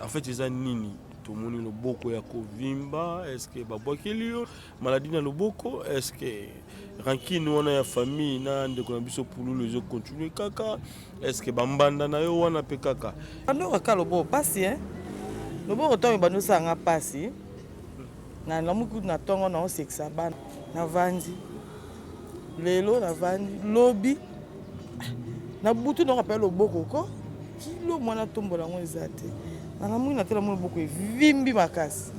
en fait eza nini tomoni loboko ya kovimba est-ce que babwakeli yo maladie na loboko est-ce que rancune wana ya famille na ndeko na biso pululu ezo continue kaka est-ce que bambanda na yo wana pe kaka ando kaka loboko pasi loboko to bando sanga pasi na lamuku na tongo na osekisa bana na vandi lelo na vandi lobi na butu na rappel loboko ko kilo mwana tombola ngo ezate na lamuku na tela mo loboko vimbi makasi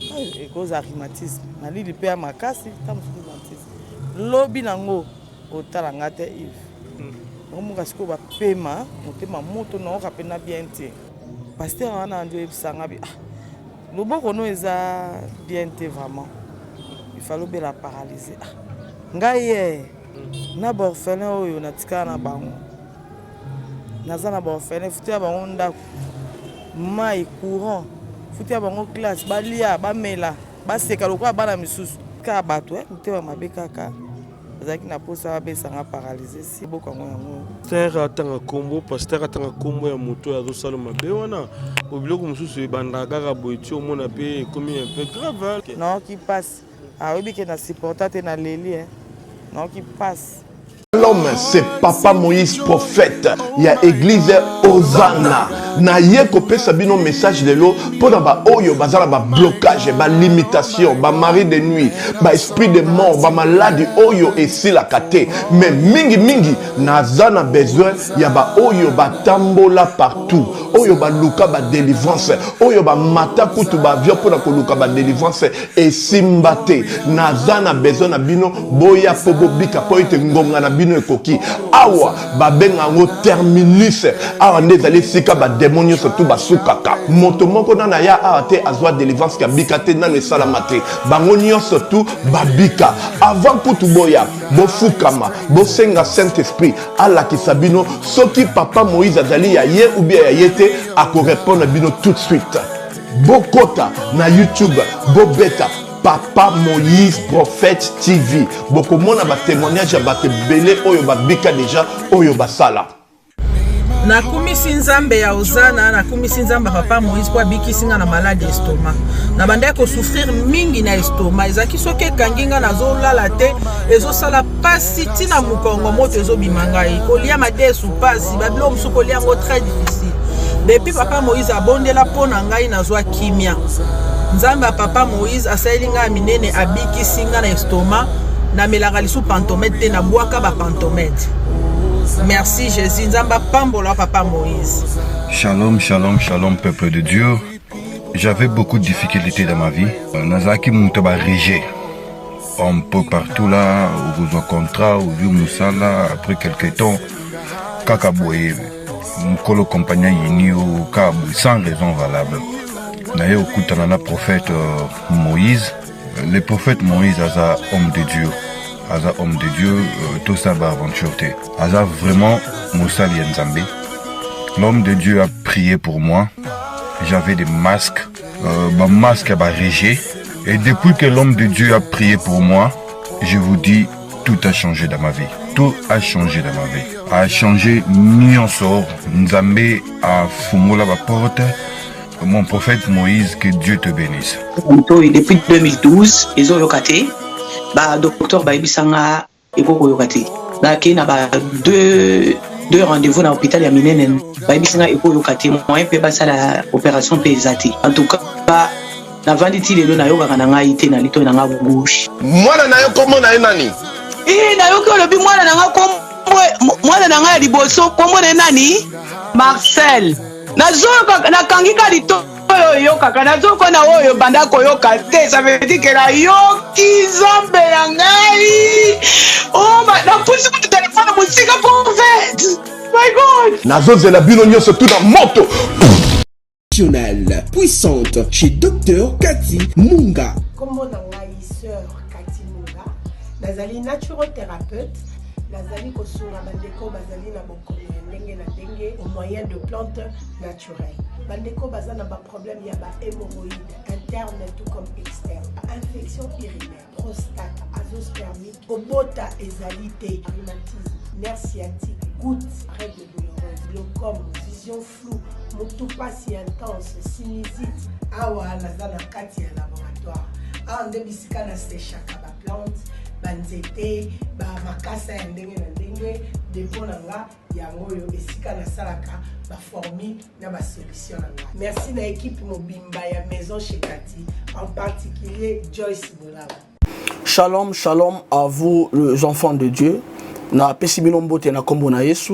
e cause rhumatisme na lili pe ya makasi tamusu rhumatisme lobi nango otala ngate Yves omuka siko ba pema motema moto na okape na bien te pasteur wana ndo ebisanga bi loboko no eza bien te vraiment il fallait be la paralyser ngai na ba orphelin oyo natika na bango naza na ba orphelin futi ya bango ndako mai courant futi ya bango classe balia bamela baseka lokwa bana misusu ka bato mtewa mabe kaka azaki na posa abesanga paralyser si boko yango yango pasteur atanga kombo pasteur atanga kombo ya moto ya zosala mabe wana obiloko mosusu ebanda kaka boye ti omona pe ekomi un peu grave non qui passe oyebi ke na supporta te na leli non qui passe. L'homme, c'est Papa Moïse prophète. Il y a église Hosanna. Na ye kopé sabino message de l'eau pour ba oyo bazala ba blocage, ba limitation, ba mari de nuit, ba esprit de mort, ba maladie oyo et si la kate. Mais mingi nazana besoin ya ba oyo ba tambola partout. Oyo ba luka ba délivrance, oyo ba mata kutu ba vio pour ko luka ba délivrance et simbate. Nazana besoin na bino boya pobo bika po ite ngonga na bino ekoki. Awa ba benga ngo terminus. Awa ndezali sika ba démonios surtout basukaka moto moko na ya ate azwa délivrance ka bikate na le salamate bangonio surtout babika avant kutu boya bofukama bosenga Saint Esprit ala kisabino soki Papa Moïse azali ya ye ou bien ya yete ako répondre bino tout de suite bokota na YouTube bobeta Papa Moïse prophète TV bokomona ba témoignage ba belé oyo babika déjà oyo basala na kumisi nzambe ya Hosanna na kumisi nzambe Papa Moïse kwa bikisinga na malade estomac na banda ko souffrir mingi na estomac ezaki soke kanginga nazo lala te ezo sala pasi tina mukongo moto ezo bimangai kolia madesu pasi bablo musuko lia ngo très difficile depuis Papa Moïse abondela pona ngai nazwa kimia nzambe Papa Moïse asayilinga minene abikisinga na estomac na melaka lisu pantomètre te na bwaka ba pantomètre. Merci Jésus, Nzamba Pambola Papa Moïse. Shalom, shalom, shalom peuple de Dieu. J'avais beaucoup de difficultés dans ma vie. Nazaki Moutaba Régé. Un peu partout là, où vous en contrat, où vous Moussala, après quelques temps, Kakaboué, Mukolo compagnon Yini au Kabou, sans raison valable. D'ailleurs, au Koutanana prophète Moïse, le prophète Moïse, Aza homme de Dieu. Aza homme de Dieu, tout ça va aventure. Aza vraiment Moussa Lienzambe. L'homme de Dieu a prié pour moi. J'avais des masques, masque à Régé. Et depuis que l'homme de Dieu a prié pour moi, je vous dis, tout a changé dans ma vie. Tout a changé dans ma vie. A changé Nyonsor. Nzambe a fumola la porte. Mon prophète Moïse, que Dieu te bénisse. Depuis 2012, ils ont locaté. Bah docteur Baibisanga eko yokati na kina ba deux rendez-vous dans l'hôpital ya minene Baibisanga eko yokati moyen pe basala opération pesati en tout cas ba na vanditi lelo na yoka na ngai te na lito na nga gauche mwana na yo komo na nani na yo ko lobi mwana na nga kombo mwana na nga liboso kombo na nani Marcel na zoka na kangika lito yo kaka nazo kona oyo banda koyoka te ça veut dire que la yoki zombe ya ngai oh na pusi ku téléphone musika prophète my god nazo zela bino nyonso tout na moto puissante chez Docteur Cathy Munga. Comment na ngai sœur Cathy Munga nazali naturothérapeute nazali kosunga bandeko bazali na bokono ndenge na ndenge au moyen de plantes naturelles. Bandeko bazana ba problème ya ba hémorroïdes interne tout comme externe, infection urinaire, prostate, azoospermite, obota ezalité, rhumatisme, nerf sciatique, goutte, règles douloureuses, glaucome, vision floue, motu pasi intense, sinusite. Awa naza na kati ya laboratoire. Awa nde bisika na séchaka ba plante, ba nzete, ba makasa ya ndenge na ndenge, depo na nga yango yo esika na salaka ba formule na ba solution na nga. Merci na équipe mobimba ya Maison chez Cathy, en particulier Joyce Bolaba. Shalom, shalom à vous les enfants de Dieu.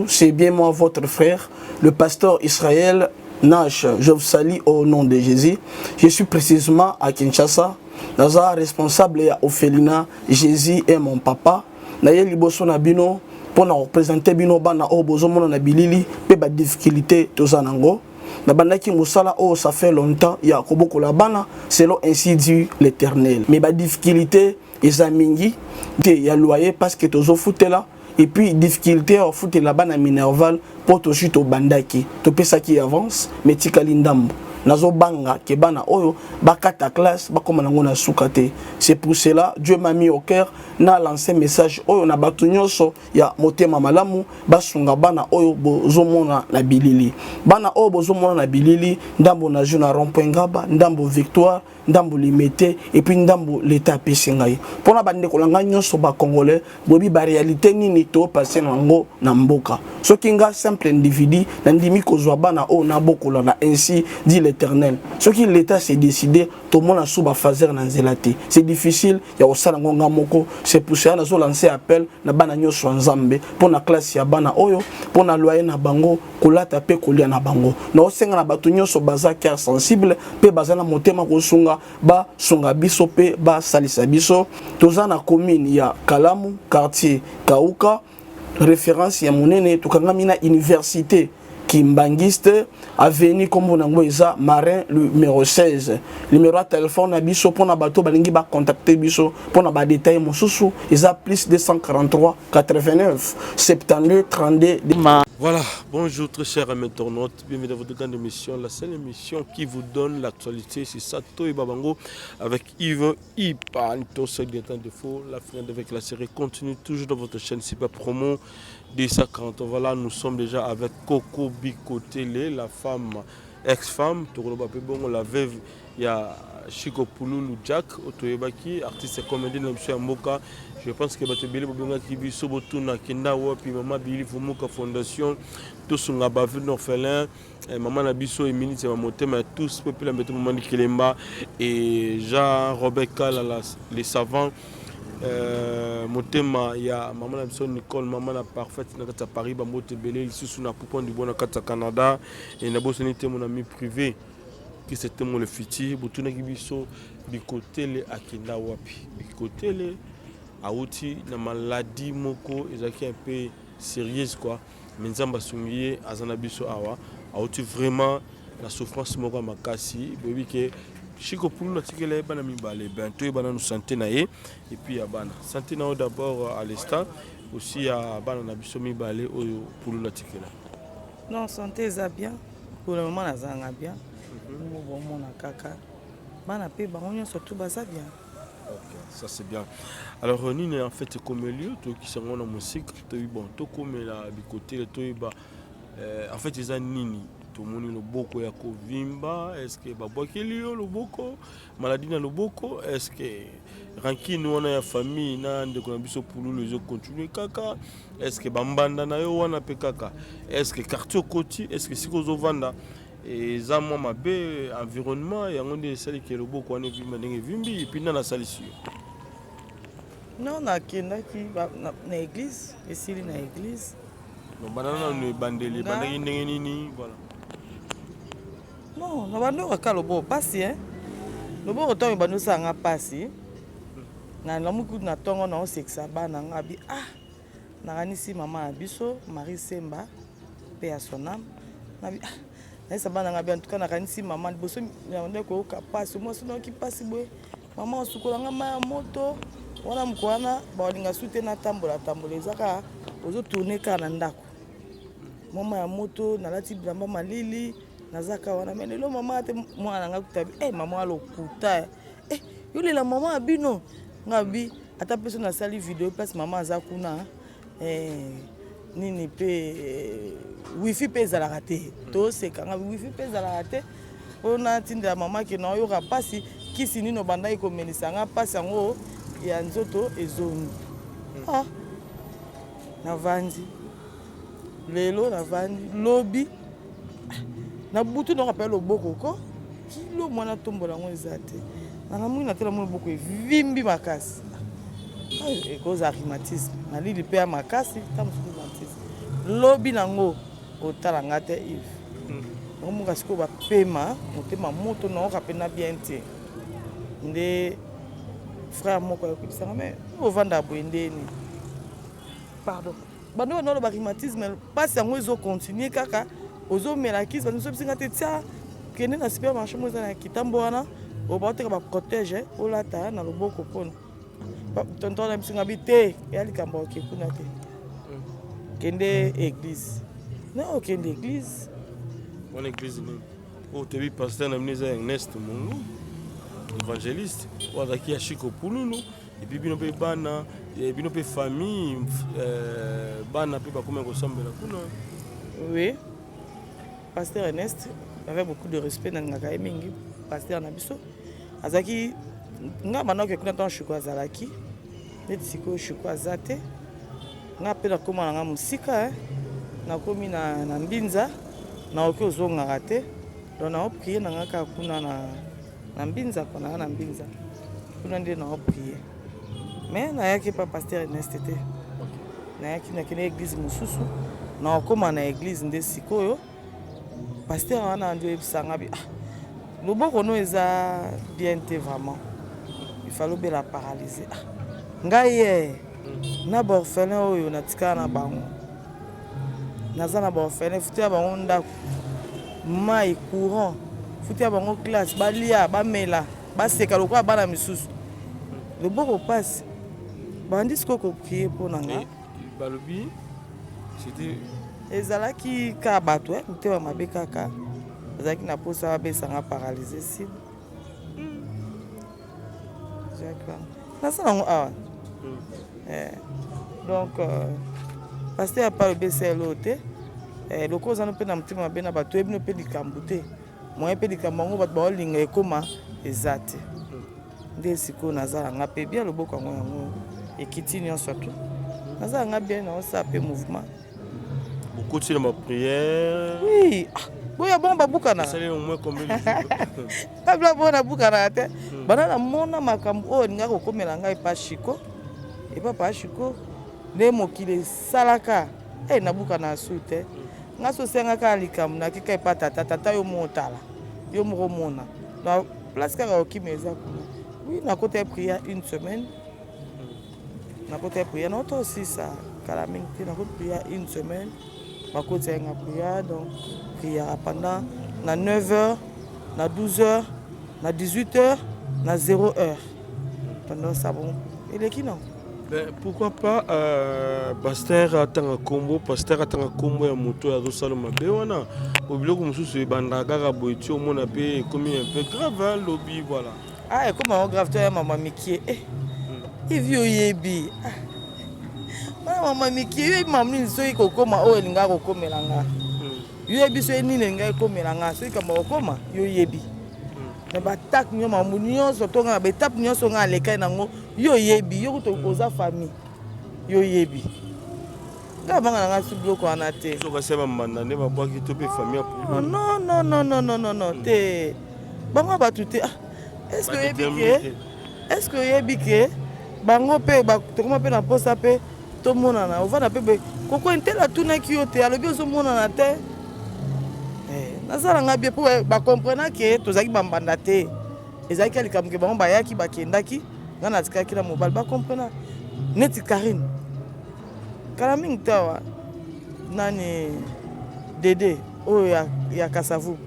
C'est bien moi votre frère, le pasteur Israël Nash. Je vous salue au nom de Jésus. Je suis précisément à Kinshasa. Naza responsable à Ophelina. Jésus est mon papa. Naye liboso na bino pour représenter bino bana o bozomo na bilili pe ba difficulté tozanango. Na bandaki musala oh ça fait longtemps ya koboko la bana selon ainsi dit l'Éternel. Mais ba difficulté ezamingi te ya loyer parce que tozo foutela. Et puis, difficulté à foutre là-bas à Minerval pour te chuter au bandaki. Tu peux ça qui avance, mais tu kalindambo. Nazo banga, kebana oyo, bakata classe, bakomanangona soukate. C'est pour cela, Dieu m'a mis au cœur, n'a lancé message oyo na batunyoso, ya motema malamu, basunga bana oyo bozomona na bilili. Bana oyo bozomona na bilili, ndambo na juna rompengaba, ndambo victoire, ndambo limité, et puis ndambo l'état pesengai. Pour na bande kolanga nyoso ba congolais, bobi ba réalité nini to passer nango na mboka. So kinga simple individu, nandimi kozwa bana oyo na bokola na ainsi dit l'Éternel. Ce qui l'État s'est décidé, tout le monde a souba fazer na zelati. C'est difficile, il y a aussi ngonga moko, c'est pour ça que lancé appel na bana nyoso nzambe pour na classe ya bana oyo, pour na loyer na bango, kolata pe kolia na bango. Na osenga na batu nyoso baza cœur sensible, pe baza na motema kosunga ba sunga biso pe ba salisa biso. Toza na commune ya Kalamu, quartier Kauka, référence ya monene tukanga mina université Kimbangiste, avenue comme on a Marin, le numéro 16. Le numéro de téléphone à Bisso pour na bateau, balingi ba contacter Bisso pour na ba détail mon sous ils a plus 243 89 72 32. Voilà, bonjour très chers internautes, bienvenue dans votre grande émission, la seule émission qui vous donne l'actualité, c'est Sato et Babango avec Yves Ipa, Nito des temps de faux, la fin avec la série continue toujours dans votre chaîne Super Promo des 50. Voilà, nous sommes déjà avec Coco Biko Télé, la femme, ex-femme, la veuve, il y a Chico Pouloulou Jack, Otoyebaki, artiste et comédien de M. Mboka. Je pense que Batebele Bobonga Kibi Sobotuna Kendawa, puis Maman Bili Fumoka Fondation, tous sont là-bas, orphelins, Maman Nabiso et Minute, Mamotema, tous, peuple la méthode Maman Kilemba, et Jean-Robert Kala, les savants. Motema, il y a Maman Nabiso Nicole, Maman la parfaite, à Paris, Bamotebele, ici sous la poupon du bon à Canada, et Nabosonité, mon ami privé. C'était mon le futur, Botuna Kibiso, Bikotele Akenda Wapi. Bikotele, Aouti, na maladie moko, ezaki un peu sérieuse quoi. Mais Nzamba Sungiye, Azanabiso Awa, Aouti vraiment la souffrance moko makasi, baby que Chico Poulou na tikele bana mibale, bientôt bana nous santé naé, et puis ya bana. Santé nao d'abord à l'instant, aussi à bana nabiso mibale oyo Poulou na tikele. Non, santé ça bien. Pour le moment, nazanga bien. Mon kaka. Bana pe bango surtout baza bien. Ok, ça c'est bien. Alors Nini en fait comme lieu qui sont en musique, bon, tout comme la bicoté, en fait ils ont Nini, tout le monde le boko ya kovimba, est-ce que babokeli le boko, maladie na le boko, est-ce que rankine wana ya famille na ndeko na biso pulu les autres continuer kaka, est-ce que bambanda na yo wana pe kaka, est-ce que quartier koti, est-ce que siko zo vanda et ça moi ma bé environnement et on dit celle qui est le beau qu'on est vimbi et puis dans la salle ici non na kenda ki na église et si na église non banana ne bandeli bandaki ndenge nini voilà non na bando ka lobo pasi hein lobo oto bando sanga pasi na lamuku na tongo na oseksa bana ngabi ah na kanisi mama biso Marie Semba pe ya sonam nabi ça va en tout cas na kanisi maman boso na ko ka passe moi sono ki passe boy maman sukolanga ma moto wana mkwana ba linga sute na tambola ezaka ozo tourner ka na ndako mama ya moto na lati blamba malili nazaka wana menelo mama ate mwana nga kutabi maman alokuta yule la maman abino ngabi ata peso na sali vidéo parce maman azakuna nini pe wifi pe ezalaka te tosekanga wifi pe ezalaka te mpona tindela mama ke naoyoka mpasi kisi nino bandaki komelisanga mpasi yango ya nzoto ezongi navandi lelo navandi lobi na butu nakapela loboko ko kilo mwana tombola yango eza te nanamongi natela mwa loboko evimbi makasi ekoza rhumatisme nalili mpe ya makasi ta mosuku rhumatisme lobi nango otala nga te ive nakomoka sikoyo bapema motema moto naoka mpe na bien te nde frère moko ayokebisanga me ovanda boye ndeni pardon bando banolo barhumatisme mpasi yango ezokontinue kaka ozomela kisi bando sobisinga te tia kende na supermarché mo eza na kitambo wana obaoteka baprotège olata na loboko mpona tonton na bisinga bi te eya likambo oke kuna te kende église na okende église wana église nini oyo toyebi paster na bino eza Ernest Mungu évangéliste oyo azalaki ya Chiko Pululu epuis bino mpe bana bino mpe famille bana mpe bakomi kosambela kuna. Oui, pasteur Ernest avait beaucoup de respect na ngaka mingi pasteur na biso azaki nga bana ke kuna tan Chiko azalaki neti siko Chiko azate nga pe na koma na nga musika na komi na mbinza na oki ozongaka te donc na oprie na ngaka kuna na mbinza kona na mbinza kuna nde na oprie mais nayaki pa pasteur Ernest te nayaki nakende église mosusu na okoma na église nde sikoyo pasteur wana ndio ebisanga bi loboko no eza bien te vraiment il fallait bien la paralyser ngai na borphelin oyo natika na bango naza na borphelin futi ya bango ndako mai courant futi ya bango classe balia bamela baseka lokola bana misusu loboko pasi bandi siko koprie mpona nga balobi c'était ezalaki ka bato motema mabe kaka ezalaki na posa babesanga paralyse sine nasa nango awa donc paster apa lobesa elo te loko ozana mpe na motema mabe na bato oyebino mpe likambo te moye mpe likambo yango bato baolinga ekoma eza te nde sikoyo nazalanga mpe bia loboko yango yango ekiti nyonso tu nazalanga bien naosala mpe mouvement okoti na baprière. Oui, boya bon babukana au moins combien de jours kabla bona bukana te banana mona makambo oyo ninga kokomela ngai pa Chiko et papa Chiko nde mokili salaka nabukana su te nga so sengaka likambo nakika epa tata yo motala yo moko mona na place kaka okimeza kuna. Oui, nakota ya prière une semaine nakota ya prière noto aussi ça kalaming te nakota prière une semaine bakota ya prière donc prière pendant na 9h na 12h na 18h na 0h pendant ça bon eleki non. Ben, pourquoi pas pasteur atanga kombo ya moto ya zosala mabe wana obiloko mosusu ebandaka kaka boye ti omona mpe ekomi un peu grave lobi voilà ekoma grave to ya mama mikie ivi oyebi mama mikie yoyebi mama nini soki kokoma oyo elinga kokomela nga yoyebi soki nini elinga ekomela nga soki kamba kokoma yoyebi na batake nyonso mambo nyonso tonga na baetape nyonso nga alekai nango yoyebi yo kuto koza famille yoyebi nga banga nanga si biloko wana te sokasi bambanda nde babwaki to mpe famille non te bango bato te est-ce que oyebi ke bango mpe tokoma mpe na posa mpe tomonana ovanda mpe koko entela tunaki yo te alobi ozomonana te nazalanga bien mpo bakomprena ke tozalaki bambanda te ezalaki ya likambo ke bango bayaki bakendaki nga natikaki na mobali bakomprena neti Karine kala mingi te awa nani dede oyo ya Kasavu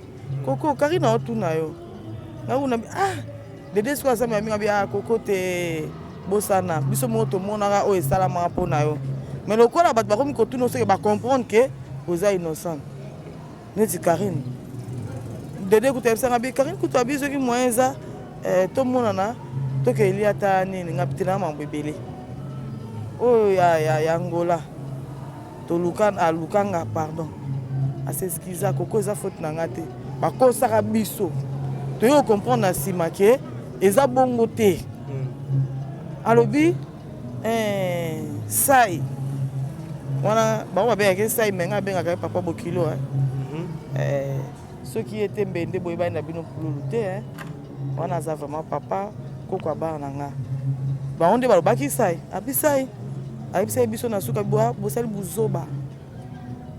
koko Karine aotuna yo ngakuna dede siko asami ya mingi abi koko te bosana biso moko tomonaka oyo esalamaka mpona yo mais lokola bato bakomi kotuna soki bakomprendre ke oza innocent neti Karine dede kuta yebisanga bi Karine kuta bi soki moyen eza tomonana toke eli ata nini nga pitela mambo ebele oyo ya Angola alukanga pardon asexcuse koko eza faute na nga te bakosaka biso toyo comprendre na nsima ke eza bongo te alobi sai wana bango babengaka sai menga abengaka papa bokilo soki ye te mbende boye bani na bino pululu te wana aza vraiment papa koko abana na nga bango nde balobaki sai abisai ayebisai biso na suka bosali buzoba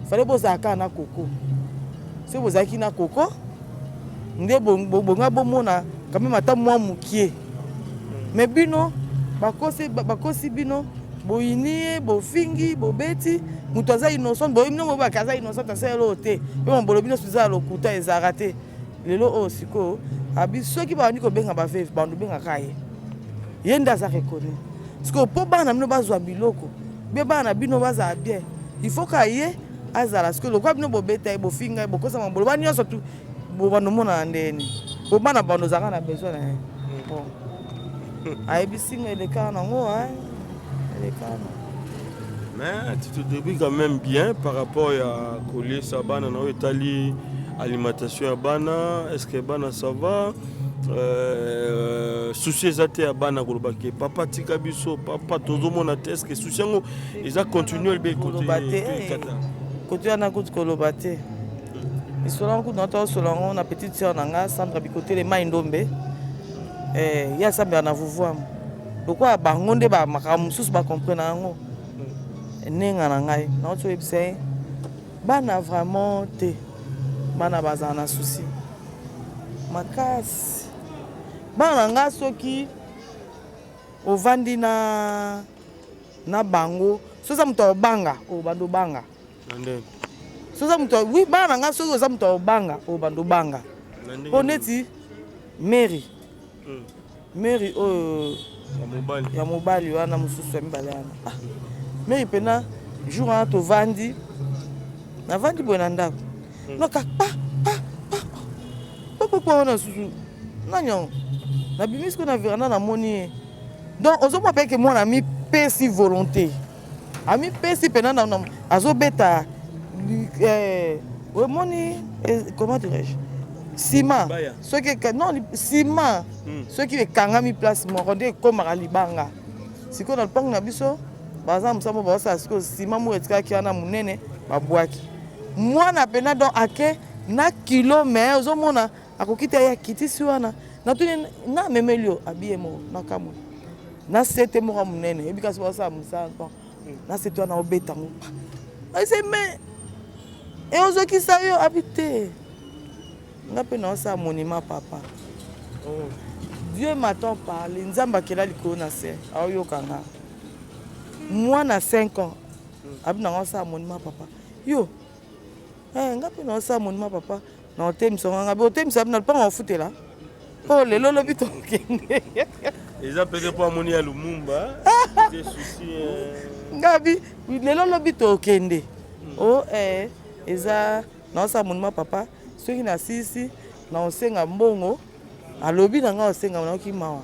fale bozalaka na koko soki bozalaki na koko nde bonga bomona kameme ata mwa mokie me bino bakosi bino boyini ye bofingi bobeti moto aza innocent boyino mobaka aza innocent asala oyo te mpe mobolo bino soza lokuta ezalaka te lelo oyo sikoyo abi soki bandi kobenga baveve bando bengaka ye nde aza rekone sikoyo mpo bana bino bazwa biloko mpe bana bino bazala bien il faut ka ye azala sikoyo lokwa bino bobeta ye bofinga ye bokosa mobolo bani nyonso tu bobando monana ndeni po bana bando ozalaka na besoin na ye bon ayebisinga eleka nango mais tu te débrouilles quand même bien par rapport à coller sa bana na etali alimentation ya bana est-ce que bana ça va souci ezate ya bana kolobaki papa tika biso papa tozomona te est-ce que souci yango eza continue be côté wana kuti koloba te isolango kuti na tosolango na petite sœur na nga Sandra bikote le mai ndombe ya sambela na vuvuamu lokwa bango nde bamakambo mosusu bakomprene yango ndenge na ngai naoti oyebisa ye bana vraiment te bana bazala na susi makasi bana na ngai soki ovandi na bango soza moto obanga obanda obanga soza moto wi bana na ngai soki oza moto obanga obanda obanga mpo neti mary oyo ya mobali wana mosusu ya mibale wana mary mpena jour wana tovandi navandi boye na ndako noka papa wana susu nanyango nabimi siko na veranda namoni ye donc ozomwa peke mwana amipesi volonté amipesi mpena azobeta omoni comment dirais-je ciment soki non ciment soki ekangami place moko nde ekomaka libanga sikoyo na lupango na biso baza mosamo bazosala sikoyo ciment moko etikaki wana monene babwaki mwana pena donc ake na kilo me ozomona akoki te ye akitisi wana natuni na memeli yo abiye moko nakamwa na sete moko monene yebi kasi bazosala mosala mpo na sete wana obeta ngo aise me eozokisa yo abi te nga mpe naosala monima papa Dieu m'a-t-on parlé nzambe akela likolo na se aoyoka nga mwana 5 ans abi naosala monima papa yo nga mpe naosala monima papa na otemisa nga be otemisa abi na lupango ofutela mpo lelo lobi tokende eza peke mpo amoni ya lumumba ngabi lelo lobi tokende eza naosala monima papa soki na sisi na osenga mbongo alobi na nga osenga naoki mawa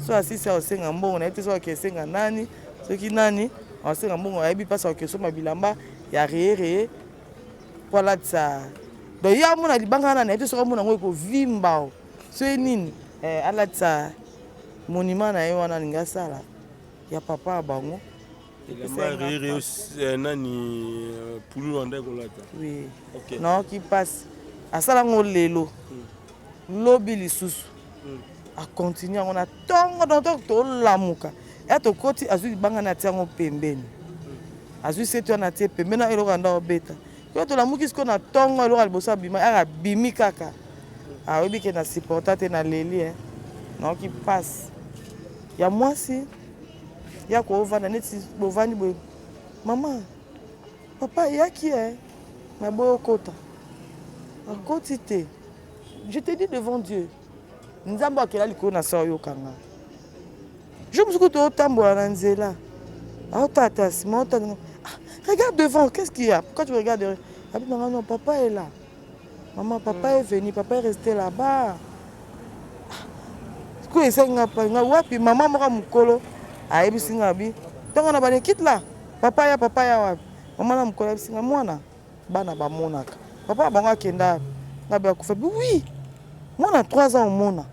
so asisi osenga mbongo nayebi te so akesenga nani soki nani osenga mbongo ayebi mpasi akesomba bilamba ya reye mpo alatisa donc ye amona libanga wana nayebi te soki amona yango ekovimba so ye nini alatisa monima na ye wana alingi asala ya papa ya bango nani pulu wanda ekolata naoki mpasi asalango lelo lobi lisusu akontinue yango na ntongo donto tolamuka ya tokoti azwi libanga na tia yango pembeni azwi seti wana atie pembeni na eloko anda obeta yo tolamuki sikoyo na ntongo eloko liboso abima aka bimi kaka ayebi ke na supporta te na leli naoki mpasi ya mwasi ya koovanda neti bovandi boye mama papa yaki na boye okota akoti te je te dis devant Dieu nzambe akela likolo na sa oyokanga je mosuku totambola na nzela aotata nsima otata regarde devant qu'est-ce qu'il y a pourquoi tu regardes derrière abi nanga non papa est là maman papa est venu papa est resté là-bas sikoyo esenga nga wapi mama moko mokolo ayebisi nga abi ntongo na bane kite la papa ya wapi Maman na mkola bisinga mwana bana bamonaka. Papa bango akenda ngabe akufa oui. Mwana 3 ans omona.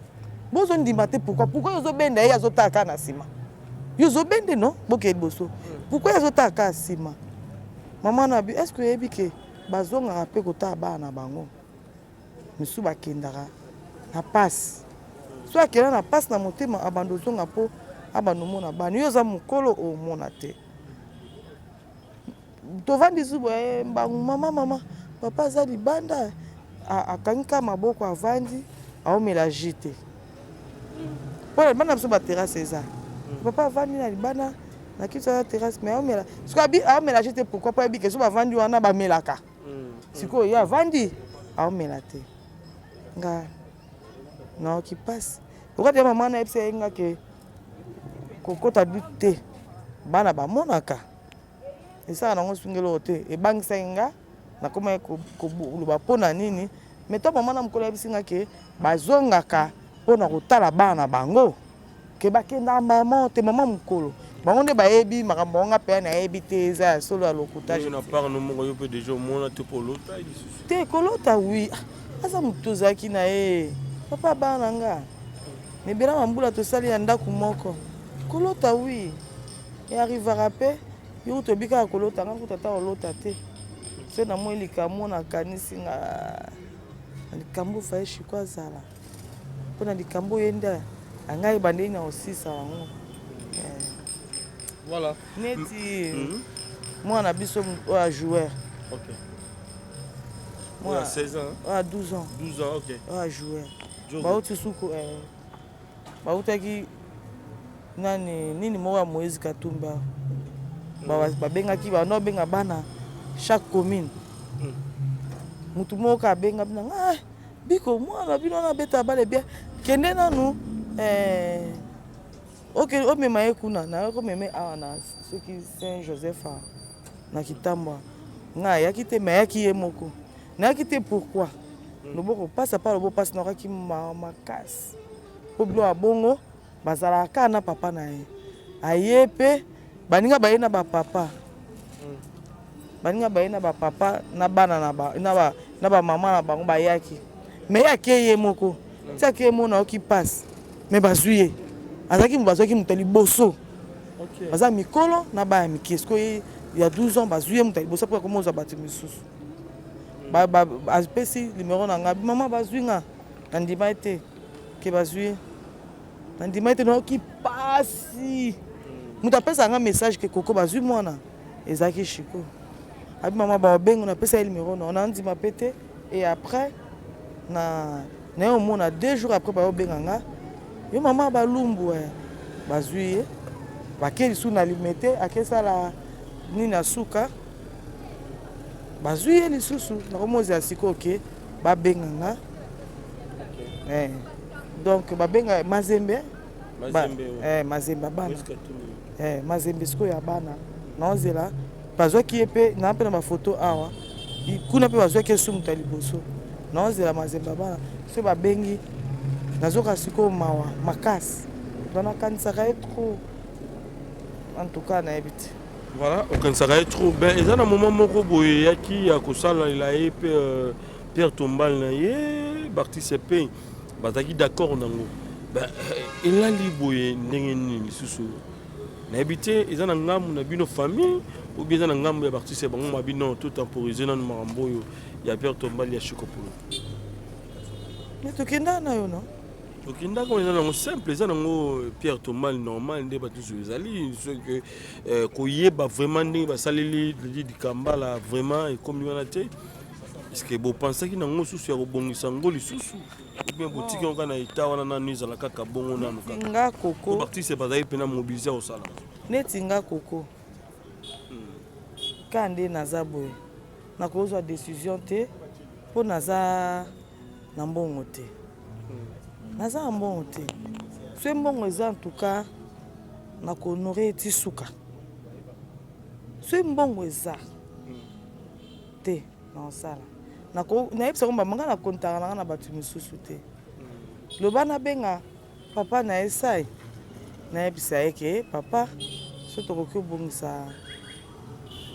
Bozo ndima te pourquoi yozo benda ye azotaka na sima. Yozo bende non boke boso. Pourquoi azotaka sima? Maman na bi est-ce que yebi ke bazonga rapé kota bana bango. Misu bakendaka na passe. So akela na passe na motema abandozonga po abanomona bana yoza mukolo omona te. Tovandi zubo mbangu mama papa za libanda akangika maboko avandi aomela jite. Voilà bana biso ba terrasse eza. Papa avandi na libanda na kitu ya terrasse mais aomela. Siko abi aomela jite pourquoi pas abi ke so bavandi wana ba melaka. Siko ya vandi aomela te. Nga na qui passe. Pourquoi de maman na epse nga ke kokota dute bana ba monaka. Esa na ngosungelo te e bangisa nga na koma ko luba pona nini mais to maman na mkola bisinga ke bazongaka pona kotala bana bango ke bakenda maman te maman mkolo bango nde bayebi makambo nga pe na yebi te eza solo ya lokutage na part no mongo yo pe déjà mona te polota te kolota oui asa mutozaki na ye papa bana nga mebela mambula tosali ya ndaku moko kolota oui et arrivera pe yo to bika kolota nga kutata olota te se na mo likambo na kanisi nga likambo faishi kwa zala pona likambo yenda angai bande na osisa wango voilà neti mwana biso wa joueur OK moi 16 ans ah 12 ans OK ah joueur ba utsuko ba utaki nini mo wa Moïse Katumba ba bengaki ba no benga bana chaque commune mutu moko abenga bina biko mwana bino na beta bale bien kende nanu OK o mema ekuna na ko meme na soki Saint Joseph na kitambwa nga yaki te me yaki ye moko na yaki te pourquoi loboko passa par lobo passe na ki makas oblo abongo bazala kana papa na ye ayepe baninga bayena ba papa baninga bayena ba papa na bana na ba mama na bango bayaki mais yaki ye moko tiaki ye mona oki passe mais bazuye azaki mbazoki mutali boso OK baza mikolo na ba mikesko ya 12 ans bazuye mutali boso pour comment za bati misusu ba apesi numéro na nga mama bazuinga ndima ete ke bazuye ndima ete no ki pasi muta pesa nga message ke koko bazui mwana ezaki chiko abi mama ba bengo na pesa numéro na on ndima pété et après na au mona 2 jours après ba benga nga yo mama ba lumbu bazui bakeli suna limete akesa la nina suka bazui lisusu na komozi asiko OK ba benga nga donc ba benga mazembe mazembe bana mazembe siko ya bana naozela bazwaki epe na mpe na bafoto awa kuna mpe bazwaki sumuta liboso naozela mazembe bana so babengi nazoka siko mawa makasi nakanisaka ye trop en tout cas nayebi te voilà okanisaka ye trop ben eza na moment moko boye yaki ya kosalela ye mpe Pierre Tombal na ye participe bazalaki d'accord nango elali boye ndenge nini lisusu nayebi te eza na ngambu na bino famille ou bien eza na ngambu ya baartiste bango mabino to temporiser nanu makambo oyo ya Pierre Tombal ya Chikopolo tokenda na yo no tokenda ko eza nango simple eza nango Pierre Tombal normal nde bato so ezali soki koyeba vraiment ndenge basaleli dikambala vraiment ekomi wana te est-ce que bopensaki nango susu ya kobongisa ngo lisusu bien boutique on kana ita wana nanu ezala kaka bongo nanu kaka nga koko baartiste bazali pena mobiliser osala neti nga koko kande naza boye nakozwa décision te po naza na mbongo te naza na mbongo te so mbongo eza en tout cas na kohonorer eti suka so mbongo eza te na osala nayebisa komba manga na kontaka nanga na bato misusu te loba nabenga papa na esai nayebisa ye ke papa so tokoki obongisa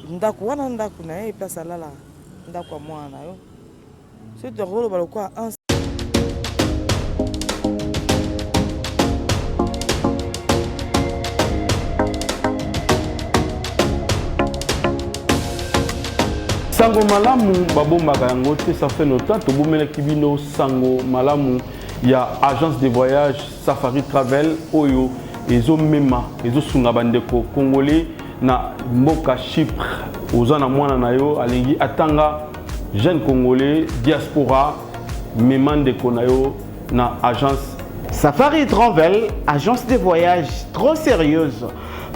ndako wana ndako na ye place alala ndako ya mwana na yo soki tokoloba lokola sango malamu babombaka yango te, ça fait longtemps tobomelaki bino sango malamu ya agence de voyage Safari Travel oyo ezomema ezosunga bandeko congolais na mboka Chypre. Oza na mwana na yo alingi atanga jeune congolais diaspora mema ndeko na yo na agence Safari Travel, agence de voyage trop sérieuse.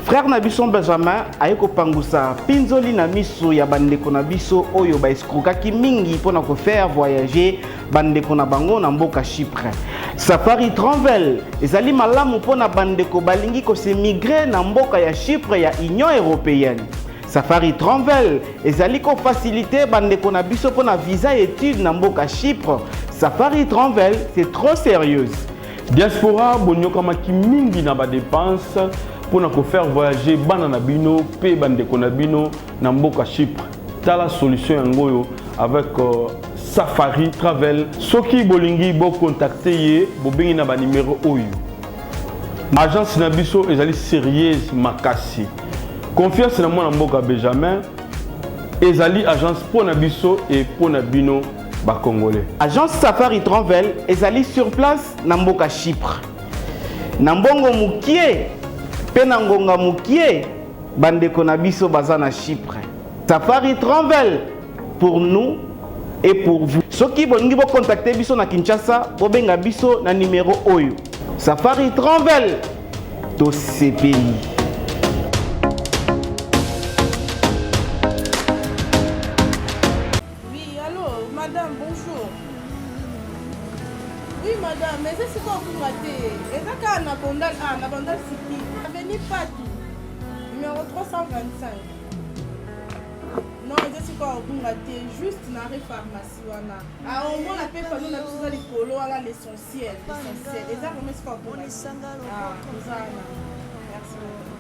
Frère Nabisson Benjamin ayeko pangusa pinzoli na miso ya bandeko na biso oyo ba eskrokaki mingi pona ko faire voyager bandeko na bango na mboka Chypre. Safari Travel ezali malamu pona bandeko balingi ko se migrer na mboka ya Chypre ya Union Européenne. Safari Travel ezali ko faciliter bandeko na biso pona visa étude na mboka Chypre. Safari Travel c'est trop sérieuse. Diaspora bonyoka maki mingi na ba dépenses pour nous faire voyager bana na bino pe bandeko na bino na mboka Chypre. Tala solution yangoyo avec Safari Travel. Soki bolingi bo contacter ye bo bengi na ba numéro oyo. Agence na biso ezali sérieuse makasi. Confiance na mwana mboka Benjamin ezali agence pour na biso et pour na bino ba congolais. Agence Safari Travel ezali sur place na mboka Chypre. Na mbongo mukie Pena ngonga mukie bandeko na biso baza na Chypre. Safari Travel pour nous et pour vous. Soki bolingi bo contacter biso na Kinshasa, bo benga biso na numéro oyo. Safari Travel to CPI. Oui, allô, madame, bonjour. Oui, madame, mais c'est quoi vous ratez? Et ça, quand on a bandal Siki, avenue Pati, numéro 325. Non, c'est quoi vous ratez? Juste dans la pharmacie. Ah, au moins, la paix, on a besoin de polo, l'essentiel. Et ça, vous mettez quoi vous ratez? Ah, vous avez. Merci beaucoup.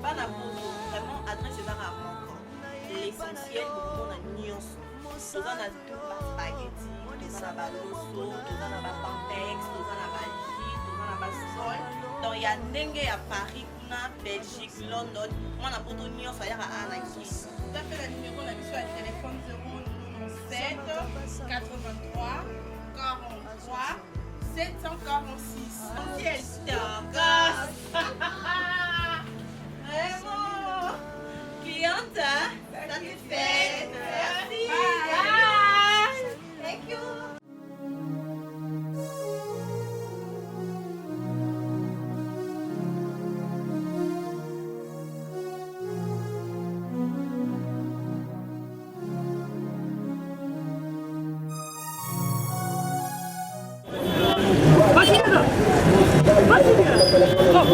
Vraiment, adresse est rarement l'essentiel pour mon nuance. Tout ça n'a pas spaghetti, tout ça n'a pas loso, tout ça n'a pas pantex, tout ça n'a pas jus, tout ça n'a pas sol. Donc il y a dengue à Paris, Belgique, London. Moi, on a pour tout nuance à Anaki. Tout à fait, la numéro, on a mis sur le téléphone 097 83 43 746. Yes, vraiment, cliente, satisfaite. Merci. Bye. Thank you.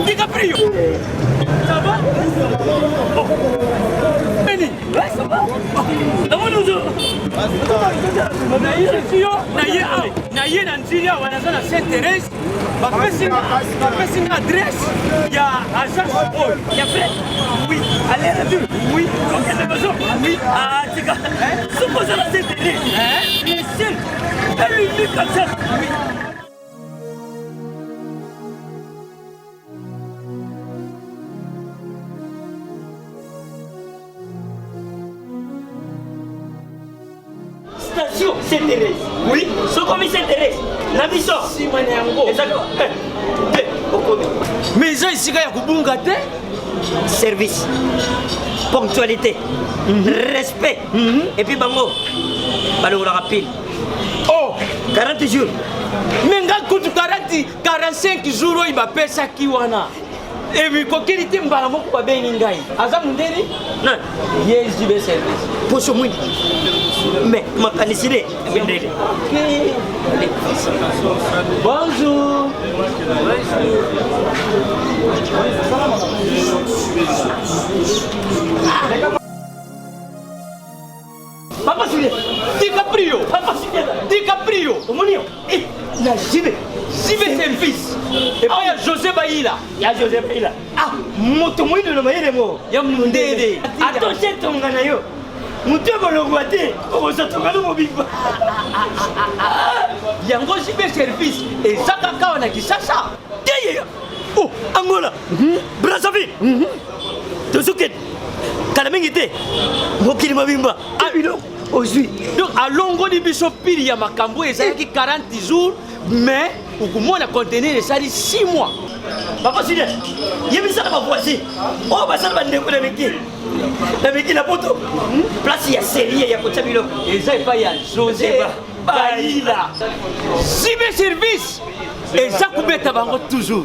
DiCaprio, ça va? Oh. Benny, ouais, ça va? D'abord nous naye na nzira wanaza na Sainte-Thérèse bapesi nga adresse ya agence oyo ya fait oui allez la ville oui okende besoin oui tika sokoza na Sainte-Thérèse le ciel elle lui comme ça oui. Station Sainte-Thérèse. Oui. Ce commis Sainte-Thérèse. La mission. Si manyango. Exactement. Mais ça ici il y a kubunga te service. ponctualité, respect, et puis bango, balou rapide. Oh, 40 jours. mais nga kutu 45 jours il m'appelle ça kiwana. Et puis kokeli te mbala moko ba bengi ngai. Aza mundeni? Non, yes jibe service. Poso mwini. Mais makanisile bendele. Bonjour. Papa Sule, DiCaprio, Papa Sule, DiCaprio, Omonio, la jibe service. Et puis il y a José Baïla. Il y a José Baïla. Ah, moto mwini no mayele mo. Ya mundede. Attention tonga na yo. Moto bolongwate, o so tonga no mobimba. Yango jibe service et Zaka Kawana Kisasa. Teye. Oh, Angola. Brazzaville. Tozuket. Kalamengite. Mokili mabimba. Abino. Aujourd'hui. Donc à longo di biso pili ya makambo ezalaki 40 jours mais okomona contenir ezali 6 mois. Papa Sile, yebisa na voisin. Oh basala bandeko na meki. Na meki na poto. Place ya série ya kocha biloko. Eza pa ya José Baïla. Jibe service. Eza kubeta bango toujours.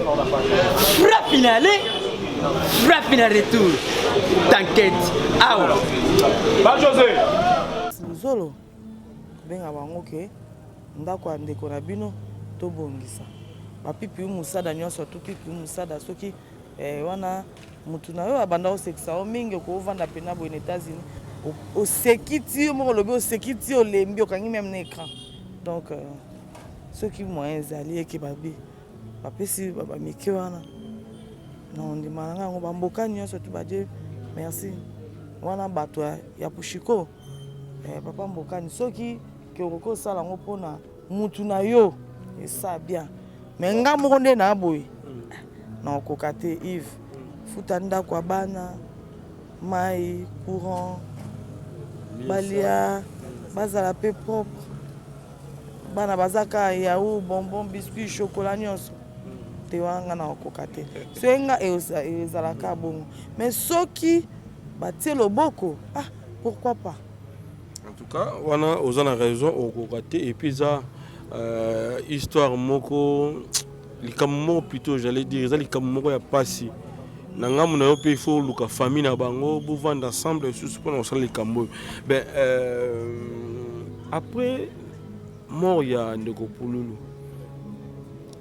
Frappe finale. Frappe finale retour. T'inquiète. Ah ouais. Ba José. Zolo. Benga bango ke ndako ya ndeko na bino tobongisa. Bapipi musada nyonso tupipi musada soki wana mutu na yo abanda osekisa o mingi ko vanda pena bo na États-Unis. Au sekiti mo lobi au sekiti o lembi okangi même na écran. Donc ceux qui moyens alliés qui babi bapesi baba miki wana. Non ndimanga ngo bamboka nyonso tu badie merci. Wana bato ya pushiko papa mbokani soki ke okoko sala ngo pona mutu na yo esa bien mais nga moko nde na boye na okoka te Yves futa ndako ya bana mai courant balia bazala pe propre bana bazaka yaou bonbon biscuit chocolat nyonso te wanga na okoka te so nga ezalaka bongo mais soki batie loboko pourquoi pas. En tout cas, on a raison au côté et puis ça histoire moko likammo plutôt j'allais dire ça likammo ya passé nanga mona yo pe faut luka famille na bango bu vendre ensemble sous pour on sala likammo ben après mort ya ndeko Pululu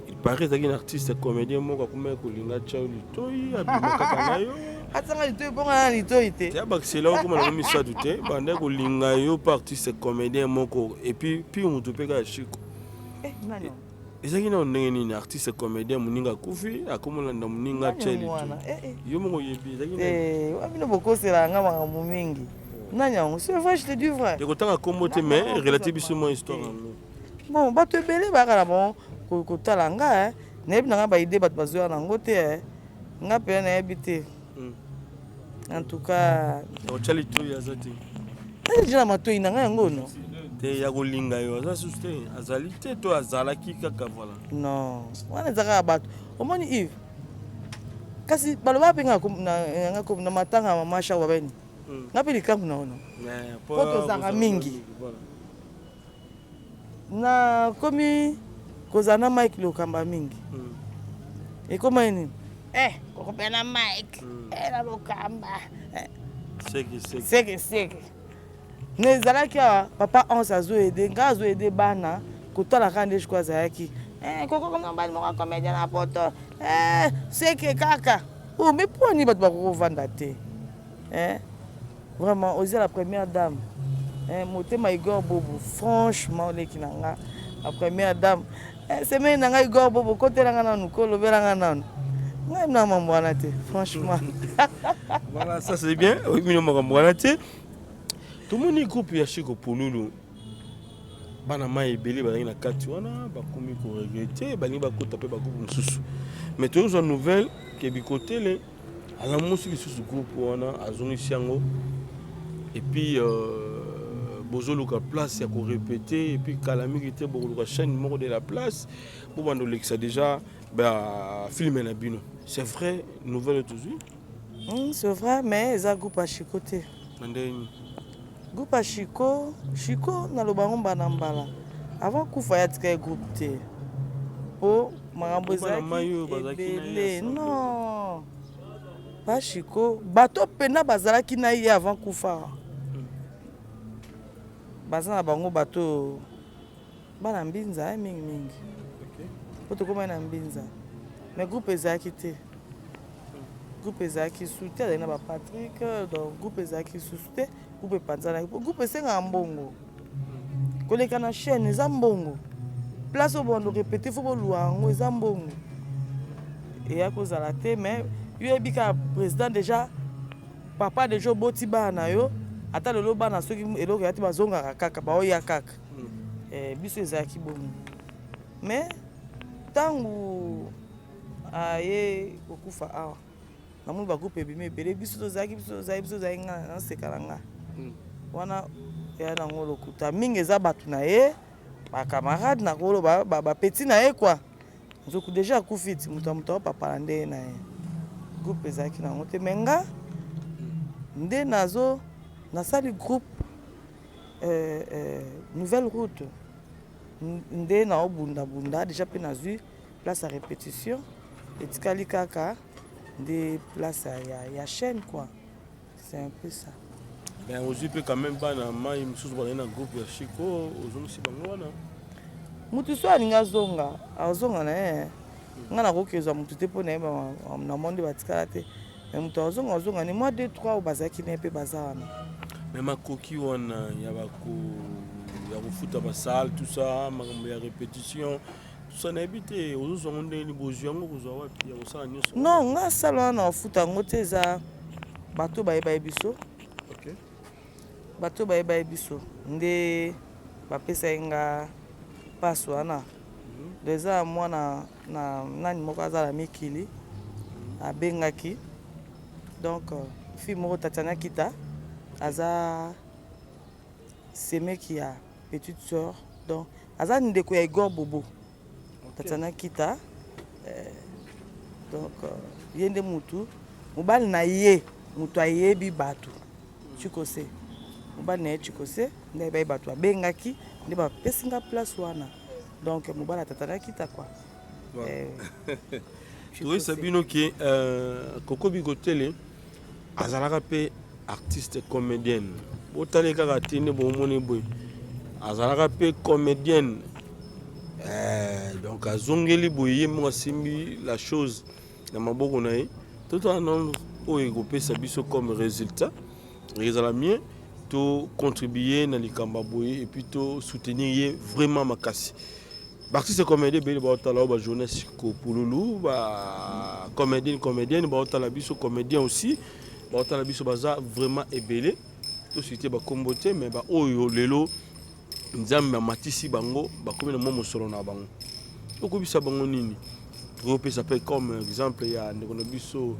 il paraît qu'il est un artiste comédien moko comme kolinga chao litoi abimaka na yo atanga litoi bonga litoi te ya bakisela ko mala misa douté bande ko linga yo artiste comédien moko et puis on te peka chiko nani ezaki na ndenge nini artiste comédien muninga kufi akomolanda muninga cheli yo moko yebi ezaki wabino bokosela nga makambo mingi nani yango c'est vrai je te dis vrai ekotanga kombo te mais relativement histoire bon bato ebele baka na bon kotala nga nayebi nanga baide bato bazoya nango te nga mpe nayebi te en tout cas ochali toi aza te na matoi na nga yango no te ya kolinga yo aza susu te azali te to azalaki kaka voilà non wana ezaka bato omoni Yves kasi baloba mpe na matanga ya mama Charles babeni nga mpe likambo na ono po tozanga mingi na komi kozala na Mike lokamba mingi ekoma nini kokopena Mike na lokamba seke nezalaki awa papa 11 azoede nga azoede bana kotalaka nde shiko azalaki kokokoma bani moko akomedia na poto seke kaka mais mpo ani bato bakokovanda te vraiment oza la première dame motema Igor Bobo franchement oleki na nga la première dame semaine na nga Igor Bobo kotelanga nanu kolobelanga nanu ngai na mambo wana te franchement voilà ça c'est bien oui mino mambo wana te tout le monde groupe ya Chiko Pululu bana mai ebele bazali na kati wana bakomi ko regretter bani bakota pe bagroupe mususu mais toujours une nouvelle ke bikotele ala musu lisusu groupe wana azongisi yango et puis bozoluka place ya ko répéter et puis Kalamiki te bozoluka chaîne moko de la place pour bando lexa déjà ba filmer na bino c'est vrai nouvelle toujours C'est vrai, mais ils ont groupe à Chico. Groupe à Chico, na le baron banambala. Avant Koufa yatika groupe T. Oh, marambo ezaki non. Pas Chico, bato pena bazalaki na ye avant Koufa. Bazana bango bato bana mbinza mingi. Poto koma na mbinza. Mais groupe ezaki te. Groupe ezaki soutien na ba Patrick, donc groupe ezaki soutien, groupe panzana, groupe senga mbongo. Koleka na chaîne eza mbongo. Place au bon de répéter faut boluango eza mbongo. Et ya kozala te mais yebi ka président déjà papa déjà boti bana yo ata lelo bana soki eloko yati bazonga kaka ba oya kaka. Biso ezaki bongo. Mais tangu aye okufa awa namoni bagroupe ebimi ebele biso tozalaki nga nasekalanga wana ya nango lokuta mingi eza bato na ye bakamarade na kolo bapeti na ye kwa nzoku deja akufi ti moto apapala nde na ye groupe ezalaki nango te me nga nde nasali groupe nouvelle route nde naobundabunda deja mpe nazwi place à répétition etikali kaka des places à chaîne quoi. C'est un peu ça. Mais aujourd'hui peut quand même pas na mai mususu bana groupe ya Chico ozongi si bango wana. Mutu so alinga zonga, azonga na nga na kokezwa mutu te pona na monde batikala te. Mais mutu azonga ni moi 2 3 bazaki na pe bazana. Mais makoki wana ya bako ya kofuta ba salle tout ça, makambo ya répétition. Ça n'a évité aux autres on est besoin non nga sala na futa ngote za bato baye biso. OK. Bato baye biso nde bapesa nga passe wana. Déjà moi na nani moko azala mikili abengaki. Donc fille moko Tatiana Kita aza seme qui a petite sœur donc aza ndeko ya Igor Bobo. Tatiana Kita donc yende mutu mobali na ye mutu ayebi bato chikose mobali na ye chikose nde baye bato abengaki nde bapesi nga place wana donc mobali Tatiana Kita quoi. Oui, Sabino qui Coco Bigotele azalaka pe artiste comédienne botale kaka tine bomoni boy azalaka pe comédienne. Donc à Zongeli boye moi simbi la chose dans ma bokonaï tout un homme au égopé sabiso comme résultat la mien to contribuer dans les cambaboye et puis to soutenir vraiment ma casse artiste comédien beli ba otala ba jeunesse ko pululu ba comédienne ba otala biso comédien aussi ba otala biso baza vraiment ebelé to cité ba kombote mais ba oyo lelo nzambe matisi bango bakomi na momo solo na bango okobisa bango nini groupe s'appelle comme exemple il y a Ndekonobiso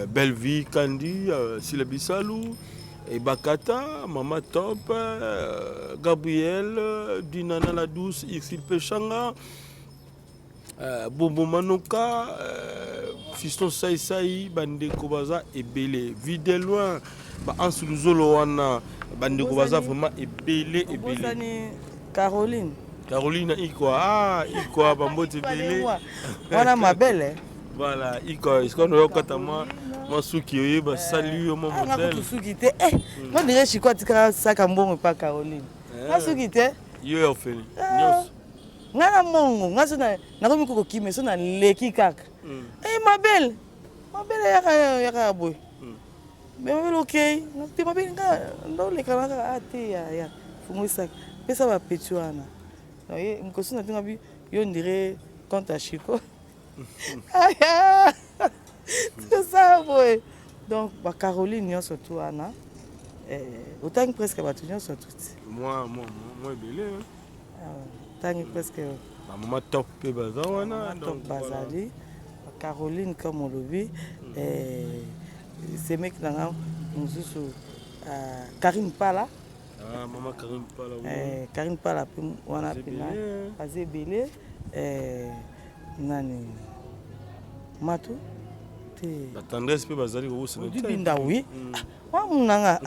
Belle Vie Kandi Silabisalou et Bakata Mama Top Gabriel Dinana la Douce Ifil Pechanga Bobo Manoka Fiston Saïsaï Bande Kobaza et Belé Vide loin Ansuluzolo wana Bande Kobaza vraiment et Belé Caroline Ikwa Bambote Belé wana mabele voilà Ikwa est-ce qu'on a quand moi Masuki ba salut mon modèle Masuki te moi dirais Chico tika saka mbongo pa Caroline Masuki te yo ofeli nyos ngana mongo ngaso na nakomi ko kime so na leki kaka mabele yaka boy mais okay te mabele nga ndo le kana ate ya fumisa pesa ba petuana oui, je suis on dirait quand à Chico. C'est ça, oui. Donc, Caroline, nous sommes tous Anna. Autant que presque nous sommes tous. Moi, belé. Tant que presque. Maman top bazana. Top bazali. Caroline, comme on le vit. C'est mec dans nous sommes Karine Pala. Ah, maman Karine Pala. Karine Pala, wana pina, Azé Belé, nani, Matou, La tendresse peut bazali ko c'est du binda oui. Wa munanga.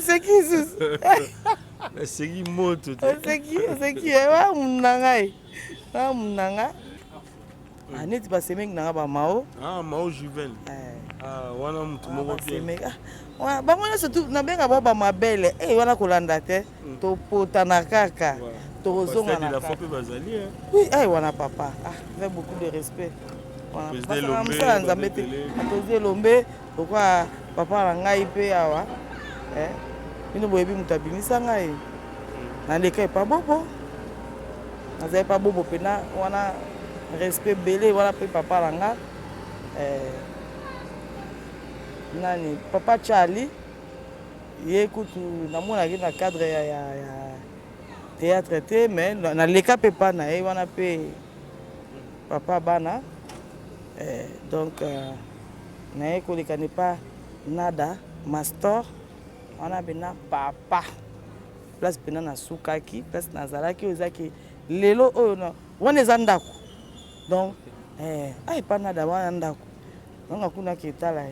C'est qui ça? C'est qui moto? C'est qui wa munanga. Wa munanga. Aneti ba semek na ba mao. Ah mao juvel. Ah wana mutu moko bien. Wa bango surtout na benga ba mabele. Wana kolanda te. To potana kaka. Torozonga na kaka. Oui, wana papa. Avec beaucoup de respect. Président Lombe, pourquoi papa na ngai pe awa? Bino boyebi mutabimisa ngai. Na leka pa bobo. Na pas bobo pena wana respect belé wana pe papa na nga. Nani papa Charlie écoute na mona na cadre ya théâtre te mais na leka pe pa na wana pe papa bana donc na ekoleka n'est pas nada master wana bena papa place pena na sukaki place nazalaki ozaki lelo oyo na wana eza ndako donc pas nada wana ndako donc akuna ketala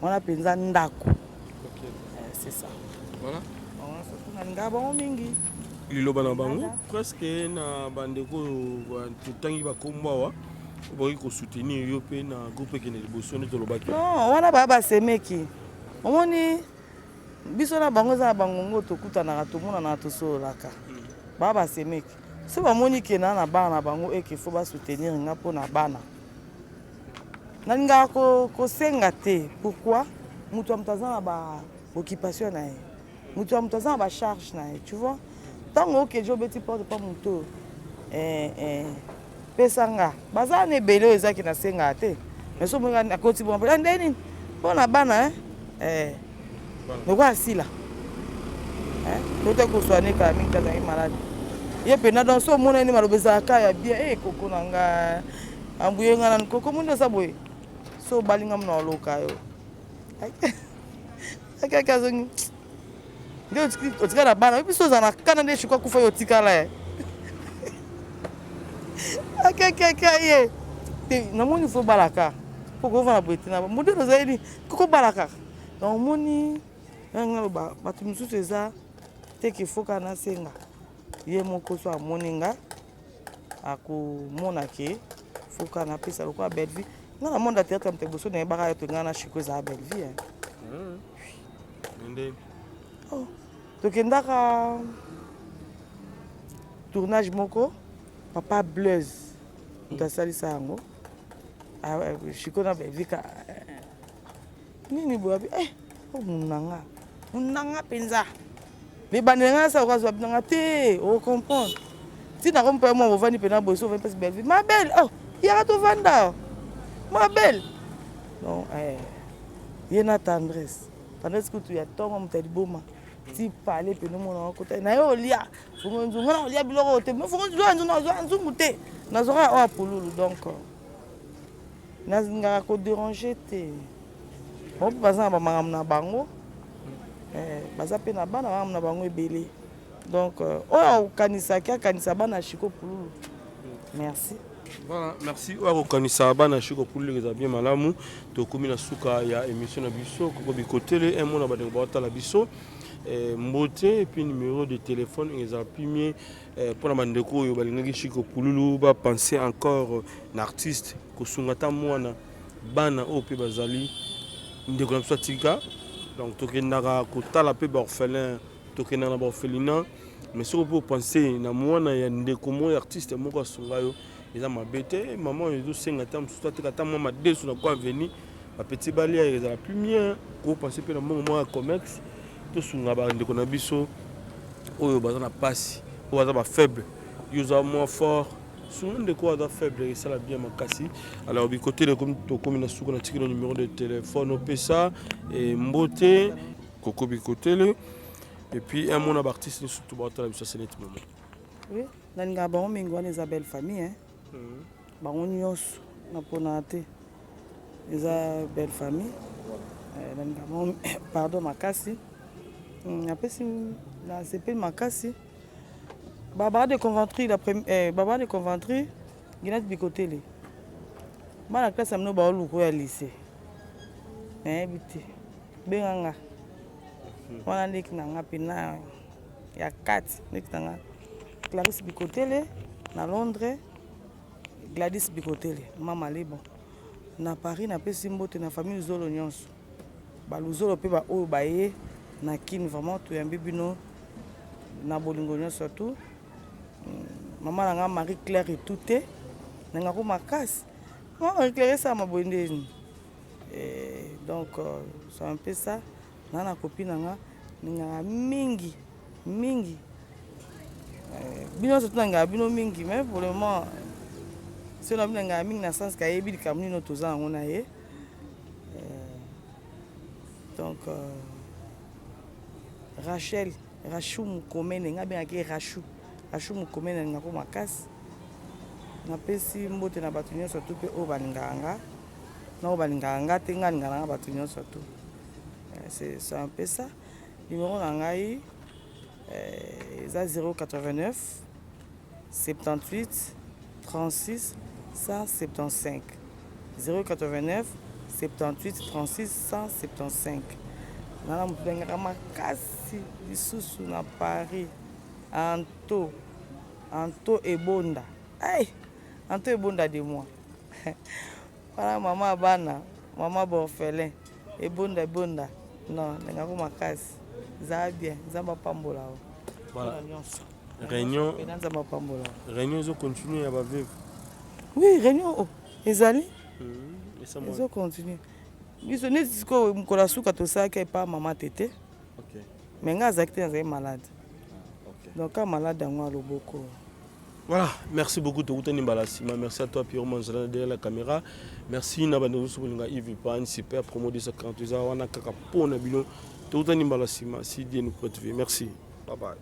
wana penza ndako c'est ça voilà on nga bango mingi liloba na bango presque na bandeko tutangi bakomba wa boyi ko soutenir yo pe na groupe qui ne liboso ne tolobaki non wana ba semeki omoni biso na bango za bango tokutana to mona na to solaka ba semeki so ba moni ke na bana bango et qu'il faut ba soutenir nga po na bana nalinga ko senga te pourquoi mutu amtazana ba occupation na mutu amtazana ba charge na tu vois tango ke jo beti porte pas mutu pesanga bazana ebele ezaki na senga te mais so monga akoti bon ndeni pona bana ngoko asila toto ko soigner ka mingi tata yi malade ye pena dans so mona ni malobeza ka ya bien koko nanga ambuye ngana koko mundo saboye so balinga mna loka yo akaka zongi ndio otikala bana biso zana kana nde shikwa kufa yo tikala akaka ye na moni fo balaka poko vana boetina mundo zaidi koko balaka donc moni ngalo ba tumisusu eza teke foka na senga ye moko so amoninga akomona ke foka na pesa lokwa belle vie na na monde théâtre mte boso na baka to ngana shiko za belle vie ndé tokendaka tournage moko papa Blaise ntasalisa yango shiko na belle vie ka nini boabi munanga penza mais banenga sa kwa binanga te o comprendre si na kompa mo vandi pena boso 20 pes belle vie ma belle ya to vanda ma belle non yena tendresse que tu ya tongo mtali boma ti parler pena mo na ko na yo lia fungo nzungu na lia biloko te me fungo nzungu te na zora o apululu donc na ngaka ko déranger te on peut passer ba mangam na bango baza pe na bana mangam na bango ebele donc oyo kanisa bana shiko pululu merci. Voilà, merci. Oyo kanisa bana shiko pululu eza bien malamu to komi na suka ya émission na biso ko bikotele un mona badengo bata la biso mbote et puis numéro de téléphone eza pimie pour na bandeko oyo balingaki shiko pululu ba penser encore na artiste ko sungata mwana bana o pe bazali ndeko na tika donc tokendaka kotala pe ba orphelin tokendaka na ba orphelinat mais si on peut penser na mwana ya ndeko mo artiste moko asunga yo eza mabete maman ezo senga tam tout ta mama desu na kwa venir ba petit balia eza la plus bien ko penser pe na mo comex to sunga ba ndeko na biso oyo baza na passe o baza ba faible yo za moins fort souvent de quoi doit faible et ça la bien makasi alors du côté de comme na suko na tikino numéro de téléphone opesa et mbote koko bikotele et puis un mon artiste surtout batala biso c'est net moment oui nalinga bango mingi wana eza belle famille bango nyonso na pona te eza belle famille nalinga bango pardon makasi apesi na sepeli makasi baba de conventry la première baba de conventry Guinette Bicotele bana classe amino baoluko ya lycée nayebi te benga nga wana ndeki na nga mpena ya 4 ndeki na nga Clarisse Bikotele na Londres Gladys Bikotele mama libo na Paris napesi mbote na famille Zolo nyonso baluzolo mpe baoyo baye na kini vraiment toyambi bino na bolingo nyonso tu mama na nga Marie Claire etute nanga ko makasi Marie Claire esa mabondeni donc c'est un peu ça na copine nga ninga mingi bino surtout nga bino mingi mais pour le moment c'est na bino nga mingi na sens ka yebi likamuni no toza ngo na ye donc Rachou Mukomene nga bien ke Rachou Mukomene nga ko makasi na pesi mbote na batu nyonso tu pe o balinganga na o balinganga te nga linganga batu nyonso tu c'est un peu ça numéro na ngai eza 089 78 36 175 089 78 36 175 nana motu bengaka makasi lisusu na Paris Anto Ebonda Anto Ebonda de moi wana mama bana mama borphelin Ebonda non ngako makasi za bien za mapambola voilà réunion ils ont continué à vivre oui réunion ezali ils ont continué biso neti siko mkola suka tosaki pa mama tete mais nga azaki te azali malade donc ka malade yango a loboko. Voilà, merci beaucoup Toutani Balasima, merci à toi Pierre Manzala derrière la caméra, merci Nabano Soulinga Yves Pan, super promo de sa 48 ans, on a Kaka Pona Bilo, Toutani Balasima, si Dieu nous prête, merci, bye bye.